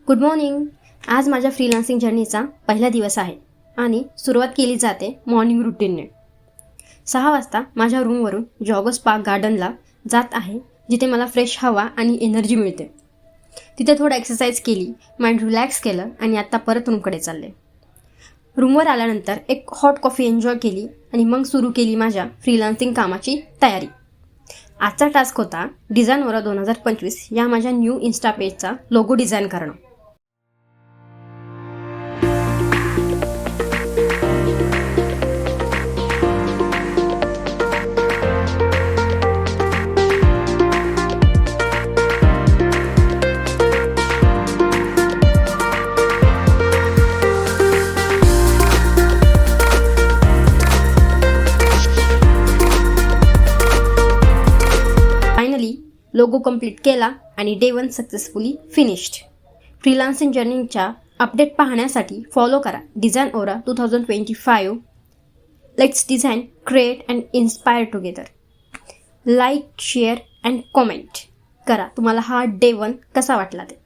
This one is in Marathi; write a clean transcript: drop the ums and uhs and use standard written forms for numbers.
Good morning. आज माझ्या फ्रीलान्सिंग जर्नीचा पहिला दिवस आहे आणि सुरुवात केली जाते मॉर्निंग रुटीनने. 6 वाजता माझ्या रूमवरून जॉगर्स पार्क गार्डनला जात आहे, जिथे मला फ्रेश हवा आणि एनर्जी मिळते. तिथे थोडं एक्सरसाइज केली, माइंड रिलॅक्स केलं आणि आत्ता परत रूमकडे चालले. रूमवर आल्यानंतर एक हॉट कॉफी एन्जॉय केली आणि मग सुरू केली माझ्या फ्रीलान्सिंग कामाची तयारी. आजचा टास्क होता डिझाइन ओरा 2025 या माझ्या न्यू इन्स्टा पेजचा लोगो डिझाईन करणं. फायनली लोगो कंप्लीट केला आणि डे 1 सक्सेसफुली फिनिश्ड. फ्रीलान्सिंग जर्नीच्या अपडेट पाहण्यासाठी फॉलो करा design Aura 2025. Let's design, create and inspire together. Like, share and comment करा तुम्हाला हा डे 1 कसा वाटला ते.